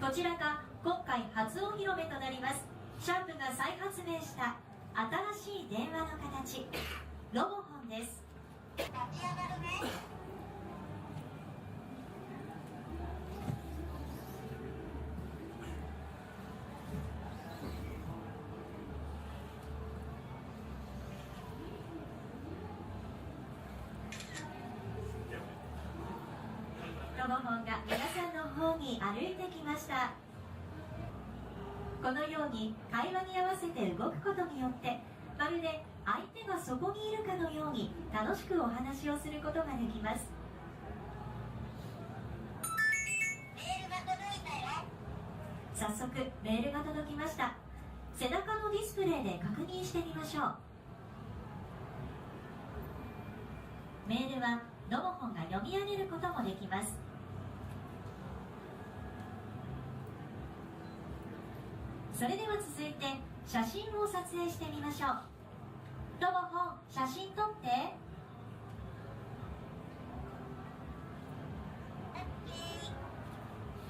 こちらが今回初お披露目となります。シャープが再発明した新しい電話の形、ロボホンです。立ち上がるね。ロボホンが皆さんの方に歩いてきました。このように会話に合わせて動くことによって、まるで相手がそこにいるかのように楽しくお話をすることができます。メールが届いたよ。早速メールが届きました。背中のディスプレイで確認してみましょう。メールはロボホンが読み上げることもできます。それでは続いて写真を撮影してみましょう。ロボホン、写真撮って。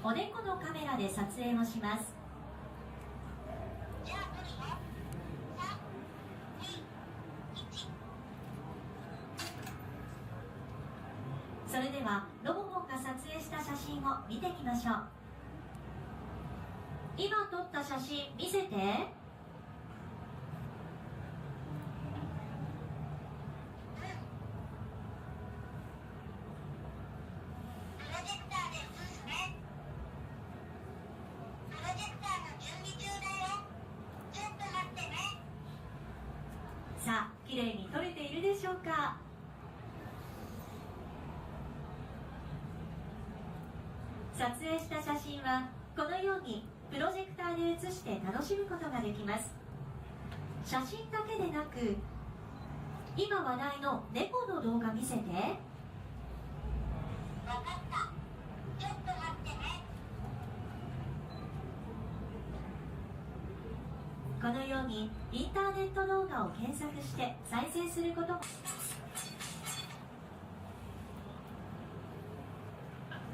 おでこのカメラで撮影をします。それではロボホンが撮影した写真を見てみましょう。今撮った写真見せて。さあ、綺麗に撮れているでしょうか。撮影した写真はこのようにプロジェクターで写して楽しむことができます。写真だけでなく、今話題の猫の動画見せて。わかった。ちょっと待ってね。このようにインターネット動画を検索して再生することも。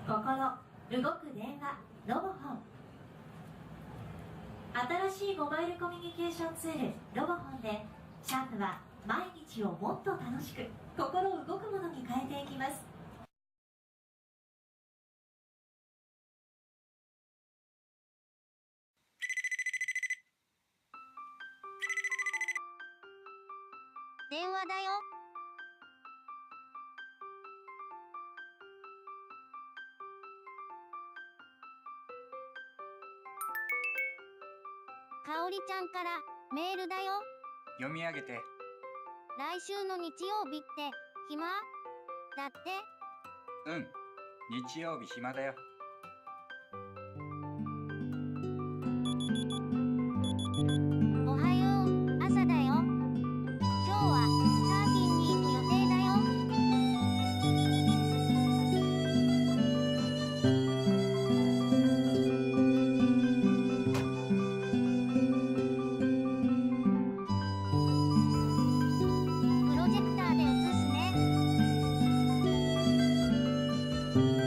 心動く電話、ロボホン。新しいモバイルコミュニケーションツール、ロボホンでシャープは毎日をもっと楽しく、心動くものに変えていきます。電話だよ。かおりちゃんからメールだよ。読み上げて。来週の日曜日って暇？だって。うん、日曜日暇だよ。おはよう、朝だよ。今日はサーフィンに行く予定だよ。プロジェクターで映すね。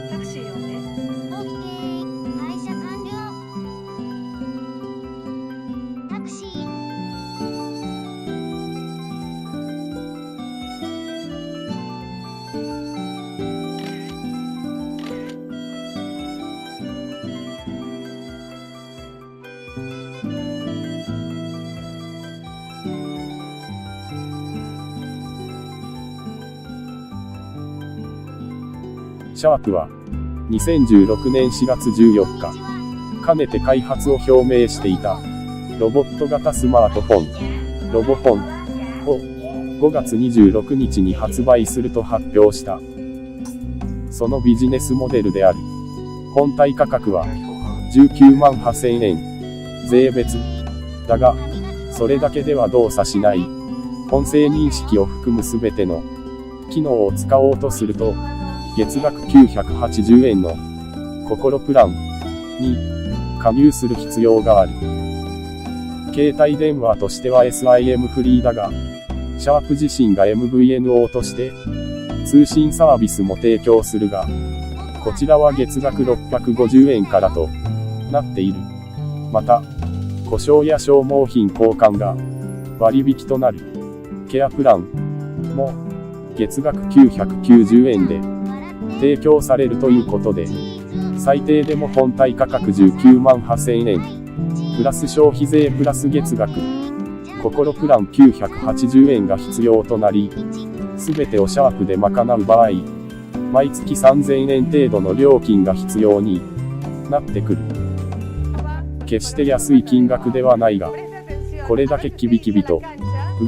タクシー呼んで。オッケー、配車完了。タクシー。シャープは2016年4月14日、かねて開発を表明していたロボット型スマートフォン、ロボホンを5月26日に発売すると発表した。そのビジネスモデルである本体価格は19万8000円、税別だが、それだけでは動作しない音声認識を含むすべての機能を使おうとすると、月額980円の心プランに加入する必要がある。携帯電話としては SIM フリーだが、シャープ自身が MVNO として通信サービスも提供するが、こちらは月額650円からとなっている。また、故障や消耗品交換が割引となるケアプランも月額990円で提供されるということで、最低でも本体価格19万8000円、プラス消費税プラス月額、心プラン980円が必要となり、すべてをシャープで賄う場合、毎月3000円程度の料金が必要になってくる。決して安い金額ではないが、これだけキビキビと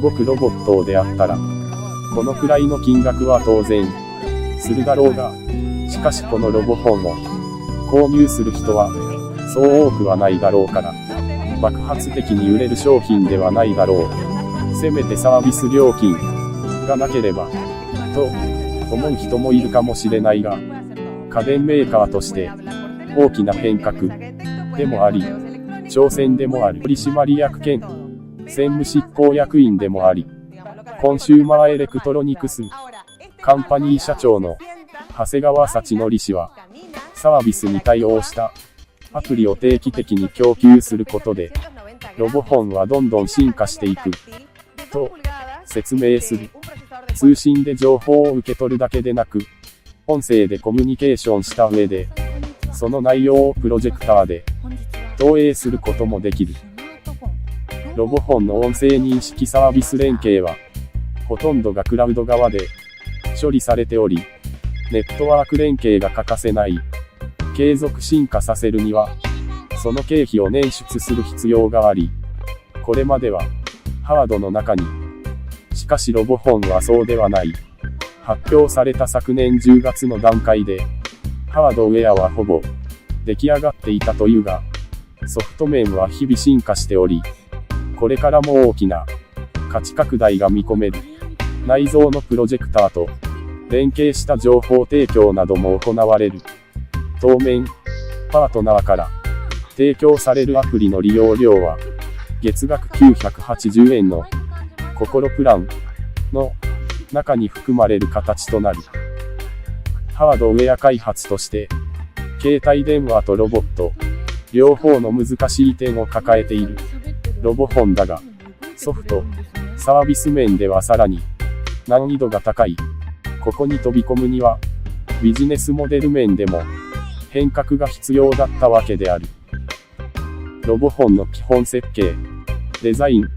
動くロボットであったら、このくらいの金額は当然するだろうが、しかしこのロボ本を購入する人はそう多くはないだろうから、爆発的に売れる商品ではないだろう。せめてサービス料金がなければと思う人もいるかもしれないが、家電メーカーとして大きな変革でもあり、挑戦でもある取締役兼専務執行役員でもあり、コンシューマーエレクトロニクスカンパニー社長の長谷川幸則氏は、サービスに対応したアプリを定期的に供給することで、ロボ本はどんどん進化していくと説明する。通信で情報を受け取るだけでなく、音声でコミュニケーションした上で、その内容をプロジェクターで投影することもできる。ロボ本の音声認識サービス連携は、ほとんどがクラウド側で処理されており、ネットワーク連携が欠かせない。継続進化させるには、その経費を捻出する必要があり、これまではハードの中に、しかしロボ本はそうではない。発表された昨年10月の段階で、ハードウェアはほぼ出来上がっていたというが、ソフト面は日々進化しており、これからも大きな価値拡大が見込める。内蔵のプロジェクターと連携した情報提供なども行われる。当面、パートナーから提供されるアプリの利用料は、月額980円の心プランの中に含まれる形となる。ハードウェア開発として、携帯電話とロボット、両方の難しい点を抱えているロボ本だが、ソフト、サービス面ではさらに難易度が高い。ここに飛び込むには、ビジネスモデル面でも変革が必要だったわけである。ロボ本の基本設計、デザイン、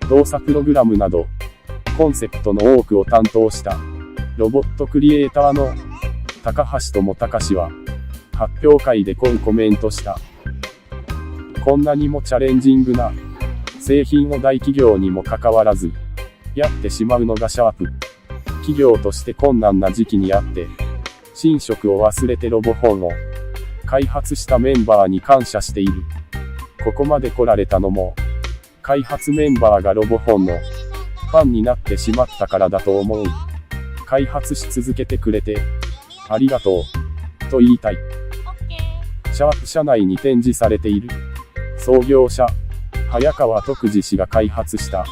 動作プログラムなど、コンセプトの多くを担当したロボットクリエイターの高橋智隆は、発表会でこうコメントした。こんなにもチャレンジングな製品を大企業にもかかわらず、やってしまうのがシャープ。企業として困難な時期にあって、寝食を忘れてロボ本を開発したメンバーに感謝している。ここまで来られたのも、開発メンバーがロボ本のファンになってしまったからだと思う。開発し続けてくれて、ありがとう、と言いたい。シャープ社内に展示されている、創業者、早川徳次氏が開発した、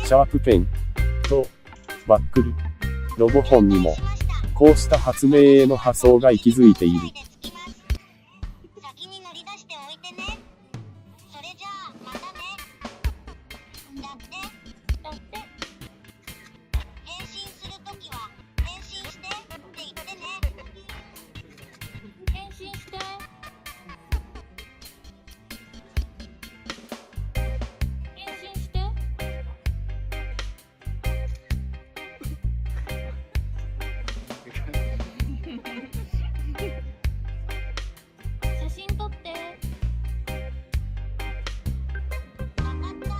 シャープペン、と、バックル、ロボ本にも、こうした発明への発想が息づいている。先に乗り出しておいてね。それじゃあ、またね。だって。変身するときは、変身してって言ってね。変身して。変身して。写真撮って。わかった。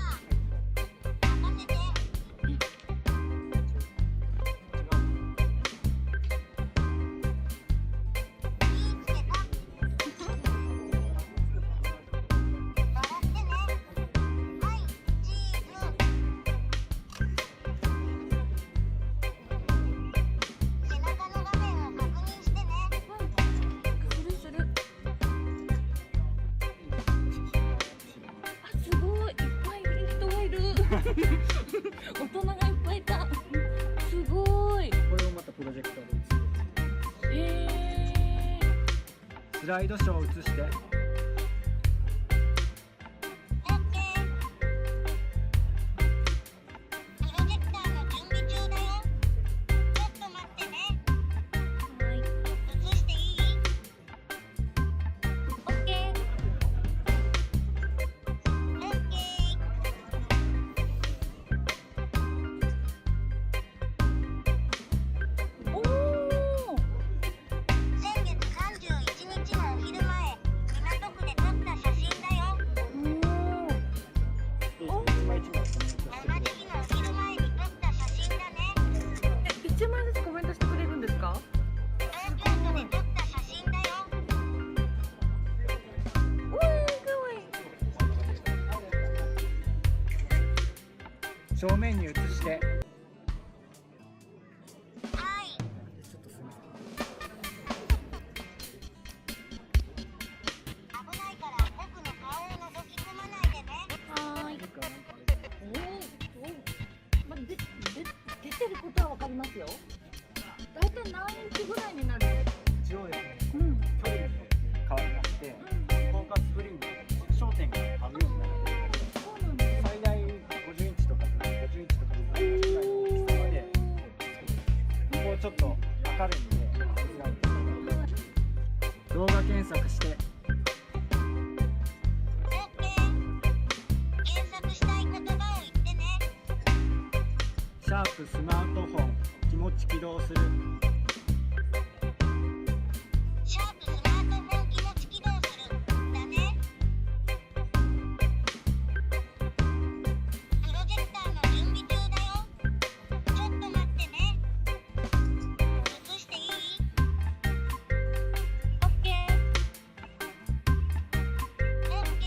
任せて。いいつけた。笑ってね。はい、チーズ。背中の画面を確認してね。する。あ、すごい、いっぱい人がいる。大人がいっぱいいた。すごい。これをまたプロジェクターで映す。スライドショーを映して正面に移してはい危ないから僕の顔を覗き込まないでね。はーい。まあ、出てることはわかりますよ。だいたい何インチぐらいになる？一応ですね、うん。距離によって変わりまして、フォーカススクリーンに焦点が合うようになっているそうなんです。最大50インチとか50インチとかぐらいの大きさまでもうちょっと明るいんで動画検索して OK。検索したい言葉を言ってね。シャープスマートフォン気持ち起動するシャープスマートフォン気持ち起動するだね。プロジェクターの準備中だよ。ちょっと待ってね。映していい？ OK。OK。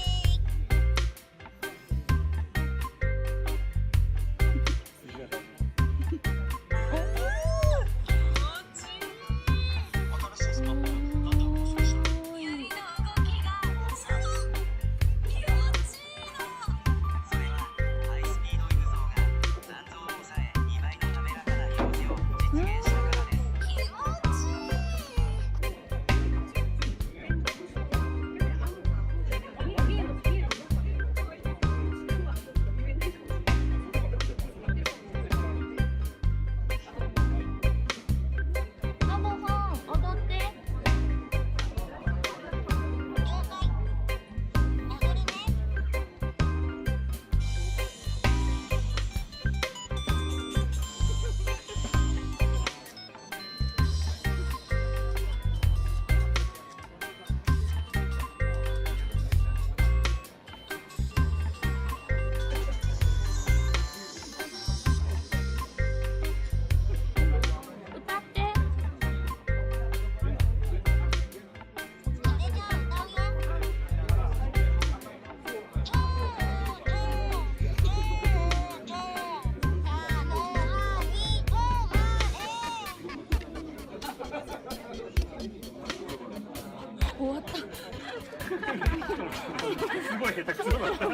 ロボフォン踊って。了解。踊るね。歌って。それじゃあ歌うよ。ちょあの愛をま終わった。すごい下手くそだった